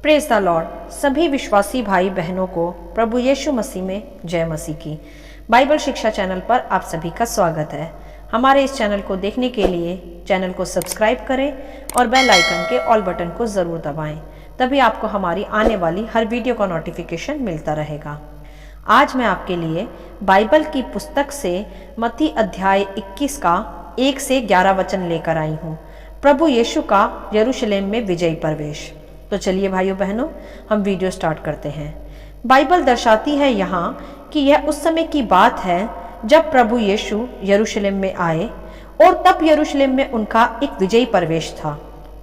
Praise the Lord. सभी विश्वासी भाई बहनों को प्रभु यीशु मसीह में जय मसीह की। बाइबल शिक्षा चैनल पर आप सभी का स्वागत है। हमारे इस चैनल को देखने के लिए चैनल को सब्सक्राइब करें और बेल आइकन के ऑल बटन को ज़रूर दबाएं, तभी आपको हमारी आने वाली हर वीडियो का नोटिफिकेशन मिलता रहेगा। आज मैं आपके लिए बाइबल की पुस्तक से मत्ती अध्याय 21 का 1 से 11 वचन लेकर आई हूँ। प्रभु यीशु का यरूशलेम में विजयी प्रवेश। तो चलिए भाइयों बहनों, हम वीडियो स्टार्ट करते हैं। बाइबल दर्शाती है यहाँ कि यह उस समय की बात है जब प्रभु यीशु यरूशलेम में आए, और तब यरूशलेम में उनका एक विजयी प्रवेश था,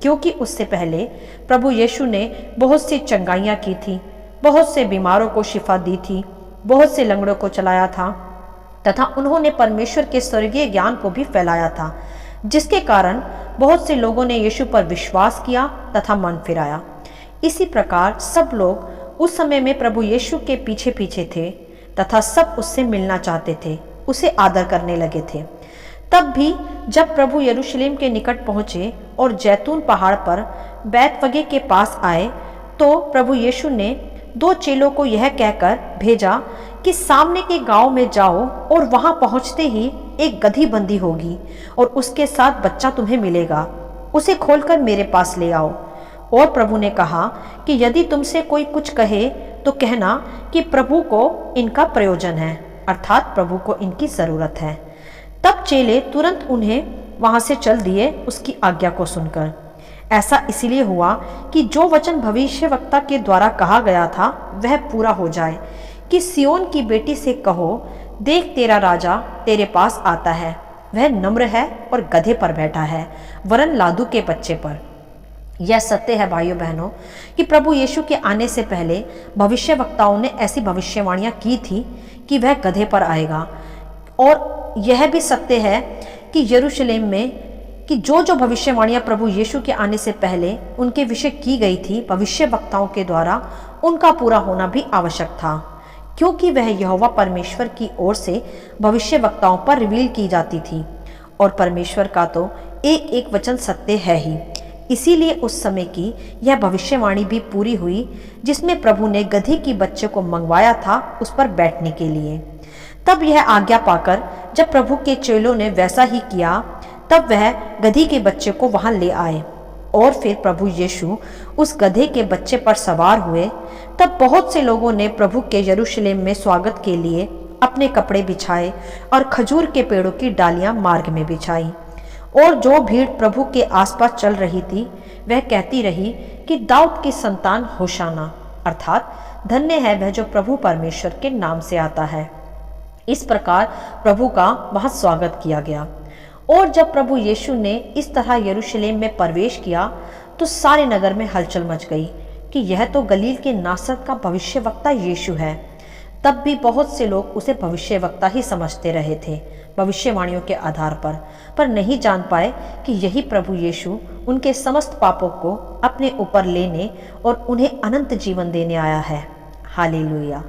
क्योंकि उससे पहले प्रभु यीशु ने बहुत सी चंगाइयाँ की थी, बहुत से बीमारों को शिफा दी थी, बहुत से लंगड़ों को चलाया था, तथा उन्होंने परमेश्वर के स्वर्गीय ज्ञान को भी फैलाया था, जिसके कारण बहुत से लोगों ने यीशु पर विश्वास किया तथा मन फिराया। इसी प्रकार सब लोग उस समय में प्रभु यीशु के पीछे पीछे थे तथा सब उससे मिलना चाहते थे, उसे आदर करने लगे थे। तब भी जब प्रभु यरूशलेम के निकट पहुंचे और जैतून पहाड़ पर बैतफगे के पास आए, तो प्रभु यीशु ने 2 चेलों को यह कहकर भेजा कि सामने के गांव में जाओ और वहां पहुंचते ही एक गधी बंधी होगी और उसके साथ बच्चा तुम्हें मिलेगा, उसे खोलकर मेरे पास ले आओ। और प्रभु ने कहा कि यदि तुमसे कोई कुछ कहे तो कहना कि प्रभु को इनका प्रयोजन है, अर्थात प्रभु को इनकी ज़रूरत है। तब चेले तुरंत उन्हें वहां से चल दिए उसकी आज्ञा को सुनकर। ऐसा इसलिए हुआ कि जो वचन भविष्यवक्ता के द्वारा कहा गया था वह पूरा हो जाए कि सियोन की बेटी से कहो, देख तेरा राजा तेरे पास आता है, वह नम्र है और गधे पर बैठा है, वरन लादू के बच्चे पर। यह सत्य है भाइयों बहनों कि प्रभु यीशु के आने से पहले भविष्यवक्ताओं ने ऐसी भविष्यवाणियां की थी कि वह गधे पर आएगा। और यह भी सत्य है कि यरूशलेम में कि जो भविष्यवाणियां प्रभु यीशु के आने से पहले उनके विषय की गई थी भविष्यवक्ताओं के द्वारा, उनका पूरा होना भी आवश्यक था, क्योंकि वह यहोवा परमेश्वर की ओर से भविष्यवक्ताओं पर रिवील की जाती थी। और परमेश्वर का तो एक एक वचन सत्य है ही। इसीलिए उस समय की यह भविष्यवाणी भी पूरी हुई जिसमें प्रभु ने गधी की बच्चे को मंगवाया था उस पर बैठने के लिए। तब यह आज्ञा पाकर जब प्रभु के चेलों ने वैसा ही किया, तब वह गधी के बच्चे को वहां ले आए और फिर प्रभु यीशु उस गधे के बच्चे पर सवार हुए। तब बहुत से लोगों ने प्रभु के यरूशलेम में स्वागत के लिए अपने कपड़े बिछाए और खजूर के पेड़ों की डालियां मार्ग में बिछाई। और जो भीड़ प्रभु के आसपास चल रही थी वह कहती रही कि दाऊद की संतान होशाना, अर्थात धन्य है वह जो प्रभु परमेश्वर के नाम से आता है। इस प्रकार प्रभु का बहुत स्वागत किया गया। और जब प्रभु यीशु ने इस तरह यरूशलेम में प्रवेश किया तो सारे नगर में हलचल मच गई कि यह तो गलील के नासरत का भविष्यवक्ता यीशु है। तब भी बहुत से लोग उसे भविष्यवक्ता ही समझते रहे थे भविष्यवाणियों के आधार पर नहीं जान पाए कि यही प्रभु यीशु उनके समस्त पापों को अपने ऊपर लेने और उन्हें अनंत जीवन देने आया है। हालेलुया।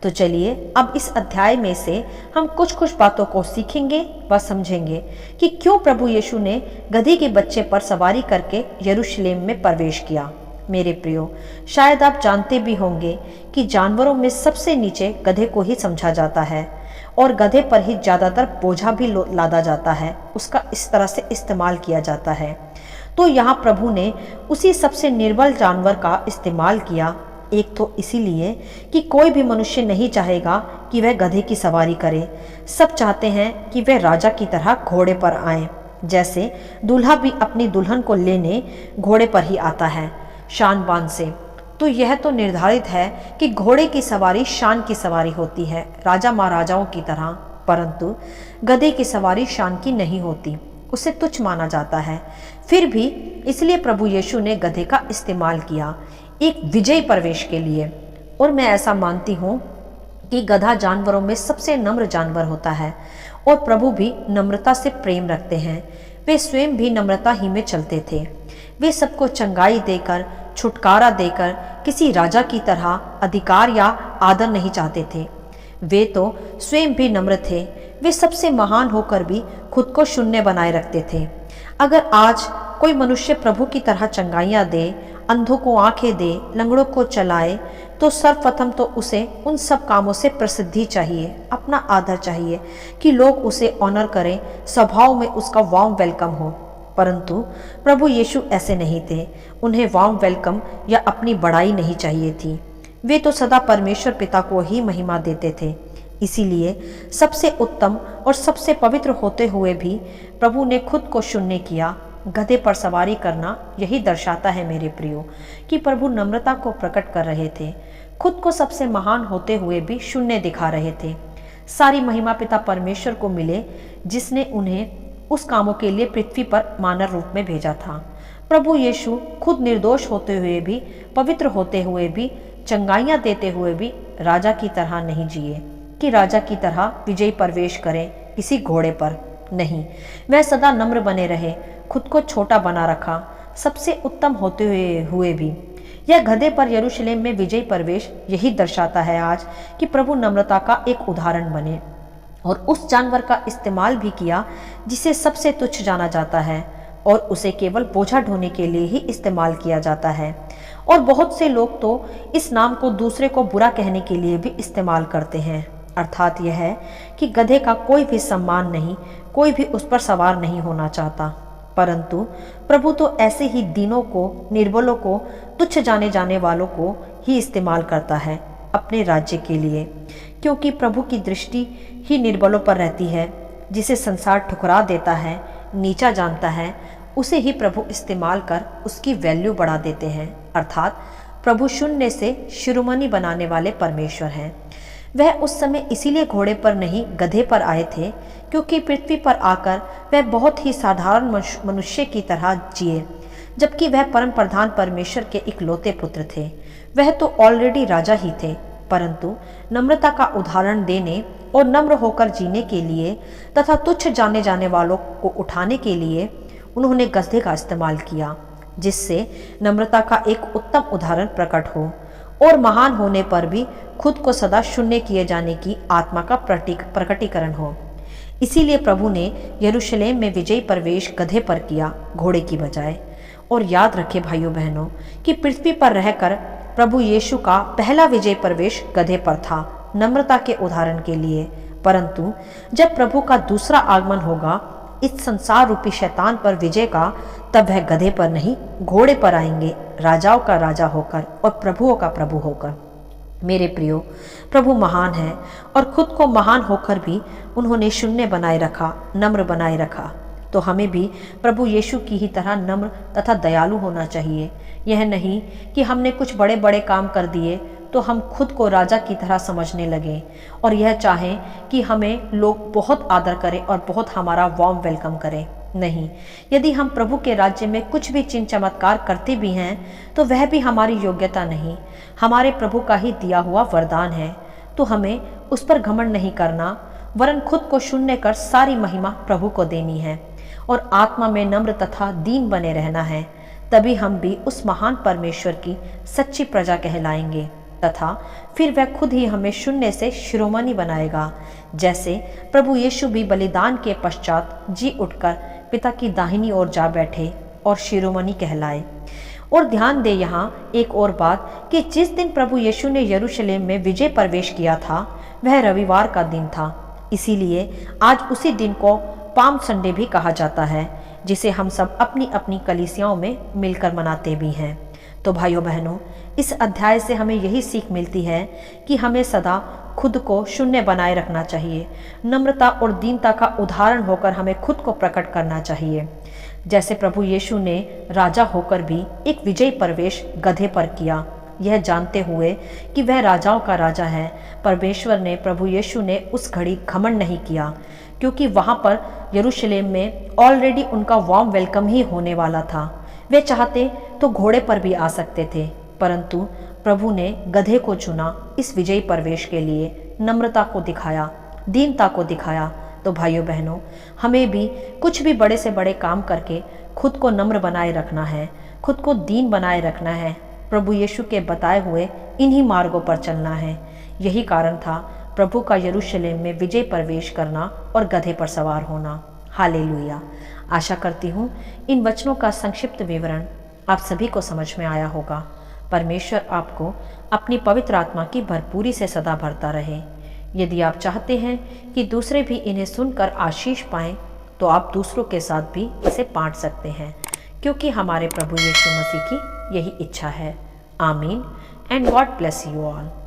तो चलिए अब इस अध्याय में से हम कुछ बातों को सीखेंगे व समझेंगे कि क्यों प्रभु यीशु ने गधी के बच्चे पर सवारी करके यरूशलेम में प्रवेश किया। मेरे प्रियो, शायद आप जानते भी होंगे कि जानवरों में सबसे नीचे गधे को ही समझा जाता है और गधे पर ही ज़्यादातर बोझा भी लादा जाता है, उसका इस तरह से इस्तेमाल किया जाता है। तो यहाँ प्रभु ने उसी सबसे निर्बल जानवर का इस्तेमाल किया। एक तो इसीलिए कि कोई भी मनुष्य नहीं चाहेगा कि वह गधे की सवारी करे, सब चाहते हैं कि वह राजा की तरह घोड़े पर आए, जैसे दूल्हा भी अपनी दुल्हन को लेने घोड़े पर ही आता है, शान बान से। तो यह तो निर्धारित है कि घोड़े की सवारी शान की सवारी होती है, राजा महाराजाओं की तरह, परंतु गधे की सवारी शान की नहीं होती, उसे तुच्छ माना जाता है। फिर भी इसलिए प्रभु यीशु ने गधे का इस्तेमाल किया एक विजयी प्रवेश के लिए। और मैं ऐसा मानती हूँ कि गधा जानवरों में सबसे नम्र जानवर होता है और प्रभु भी नम्रता से प्रेम रखते हैं। वे स्वयं भी नम्रता ही में चलते थे। वे सबको चंगाई देकर, छुटकारा देकर किसी राजा की तरह अधिकार या आदर नहीं चाहते थे। वे तो स्वयं भी नम्र थे। वे सबसे महान होकर भी खुद को शून्य बनाए रखते थे। अगर आज कोई मनुष्य प्रभु की तरह चंगाइयाँ दे, अंधों को आंखें दे, लंगड़ों को चलाए, तो सर्वप्रथम तो उसे उन सब कामों से प्रसिद्धि चाहिए, अपना आदर चाहिए कि लोग उसे ऑनर करें, स्वभाव में उसका वार्म वेलकम हो। परंतु प्रभु यीशु ऐसे नहीं थे। उन्हें वार्म वेलकम या अपनी बड़ाई नहीं चाहिए थी। वे तो सदा परमेश्वर पिता को ही महिमा देते थे। इसीलिए सबसे उत्तम और सबसे पवित्र होते हुए भी प्रभु ने खुद को शून्य किया। गधे पर सवारी करना यही दर्शाता है मेरे प्रियो कि प्रभु नम्रता को प्रकट कर रहे थे। खुद को सबसे महान होते हुए भी शून्य दिखा रहे थे। सारी महिमा पिता परमेश्वर को मिले, जिसने उन्हें उस कामों के लिए पृथ्वी पर मानव रूप में भेजा था। प्रभु यीशु खुद निर्दोष होते हुए भी, पवित्र होते हुए भी, चंगाइयाँ देते हुए भी राजा की तरह नहीं जिए कि राजा की तरह विजयी प्रवेश करें किसी घोड़े पर। नहीं, वह सदा नम्र बने रहे, खुद को छोटा बना रखा, सबसे उत्तम होते हुए भी। यह गधे पर यरूशलेम में विजयी प्रवेश यही दर्शाता है आज कि प्रभु नम्रता का एक उदाहरण बने और उस जानवर का इस्तेमाल भी किया जिसे सबसे तुच्छ जाना जाता है और उसे केवल बोझा ढोने के लिए ही इस्तेमाल किया जाता है। और बहुत से लोग तो इस नाम को दूसरे को बुरा कहने के लिए भी इस्तेमाल करते हैं। अर्थात यह है कि गधे का कोई भी सम्मान नहीं, कोई भी उस पर सवार नहीं होना चाहता। परंतु प्रभु तो ऐसे ही दीनों को, निर्बलों को, तुच्छ जाने जाने वालों को ही इस्तेमाल करता है अपने राज्य के लिए, क्योंकि प्रभु की दृष्टि ही निर्बलों पर रहती है। जिसे संसार ठुकरा देता है, नीचा जानता है, उसे ही प्रभु इस्तेमाल कर उसकी वैल्यू बढ़ा देते हैं। अर्थात प्रभु शून्य से शिरोमणि बनाने वाले परमेश्वर हैं। वह उस समय इसीलिए घोड़े पर नहीं गधे पर आए थे क्योंकि पृथ्वी पर आकर वह बहुत ही साधारण मनुष्य की तरह जिए, जबकि वह परम प्रधान परमेश्वर के इकलौते पुत्र थे। वह तो ऑलरेडी राजा ही थे, परंतु नम्रता का उदाहरण देने और नम्र होकर जीने के लिए तथा तुच्छ जाने जाने वालों को उठाने के लिए उन्होंने गधे का इस्तेमाल किया, जिससे नम्रता का एक उत्तम उदाहरण प्रकट हो और महान होने पर भी खुद को सदा शून्य किए जाने की आत्मा का प्रकटीकरण हो। इसीलिए प्रभु ने यरूशलेम में विजयी प्रवेश गधे पर किया, घोड़े की बजाय। और याद रखें भाइयों बहनों कि पृथ्वी पर रहकर प्रभु यीशु का पहला विजय प्रवेश गधे पर था, नम्रता के उदाहरण के लिए। परंतु जब प्रभु का दूसरा आगमन होगा इस संसार रूपी शैतान पर विजय का, तब वह गधे पर नहीं घोड़े पर आएंगे, राजाओं का राजा होकर और प्रभुओं का प्रभु होकर। मेरे प्रियो, प्रभु महान है और खुद को महान होकर भी उन्होंने शून्य बनाए रखा, नम्र बनाए रखा। तो हमें भी प्रभु यीशु की ही तरह नम्र तथा दयालु होना चाहिए। यह नहीं कि हमने कुछ बड़े बड़े काम कर दिए तो हम खुद को राजा की तरह समझने लगें और यह चाहें कि हमें लोग बहुत आदर करें और बहुत हमारा वार्म वेलकम करें। नहीं, यदि हम प्रभु के राज्य में कुछ भी चिन्ह चमत्कार करते भी हैं तो वह भी हमारी योग्यता नहीं, हमारे प्रभु का ही दिया हुआ वरदान है। तो हमें उस पर घमंड नहीं करना, वरन खुद को शून्य कर सारी महिमा प्रभु को देनी है और आत्मा में नम्र तथा दीन बने रहना है। तभी हम भी उस महान परमेश्वर की सच्ची प्रजा कहलाएंगे तथा फिर वह खुद ही हमें शून्य से शिरोमणि बनाएगा। जैसे प्रभु यीशु भी बलिदान के पश्चात जी उठकर पिता की दाहिनी ओर जा बैठे और शिरोमणि कहलाए। और ध्यान दे यहाँ एक और बात कि जिस दिन प्रभु यीशु ने यरूशलेम में विजय प्रवेश किया था वह रविवार का दिन था। इसीलिए आज उसी दिन को पाम संडे भी कहा जाता है, जिसे हम सब अपनी अपनी कलीसियाओं में मिलकर मनाते भी हैं। तो भाइयों बहनों, इस अध्याय से हमें यही सीख मिलती है कि हमें सदा खुद को शून्य बनाए रखना चाहिए। नम्रता और दीनता का उदाहरण होकर हमें खुद को प्रकट करना चाहिए। जैसे प्रभु यीशु ने राजा होकर भी एक विजय प्रवेश गधे पर किया, यह जानते हुए कि वह राजाओं का राजा है। परमेश्वर ने, प्रभु यीशु ने उस घड़ी घमंड नहीं किया, क्योंकि वहाँ पर यरूशलेम में ऑलरेडी उनका वार्म वेलकम ही होने वाला था। वे चाहते तो घोड़े पर भी आ सकते थे, परंतु प्रभु ने गधे को चुना इस विजयी प्रवेश के लिए। नम्रता को दिखाया, दीनता को दिखाया। तो भाइयों बहनों, हमें भी कुछ भी बड़े से बड़े काम करके खुद को नम्र बनाए रखना है, खुद को दीन बनाए रखना है। प्रभु यीशु के बताए हुए इन्हीं मार्गों पर चलना है। यही कारण था प्रभु का यरूशलेम में विजय प्रवेश करना और गधे पर सवार होना। हालेलुया। आशा करती हूँ इन वचनों का संक्षिप्त विवरण आप सभी को समझ में आया होगा। परमेश्वर आपको अपनी पवित्र आत्मा की भरपूरी से सदा भरता रहे। यदि आप चाहते हैं कि दूसरे भी इन्हें सुनकर आशीष पाएं, तो आप दूसरों के साथ भी इसे बांट सकते हैं, क्योंकि हमारे प्रभु यीशु मसीह की यही इच्छा है। आमीन and God bless you all.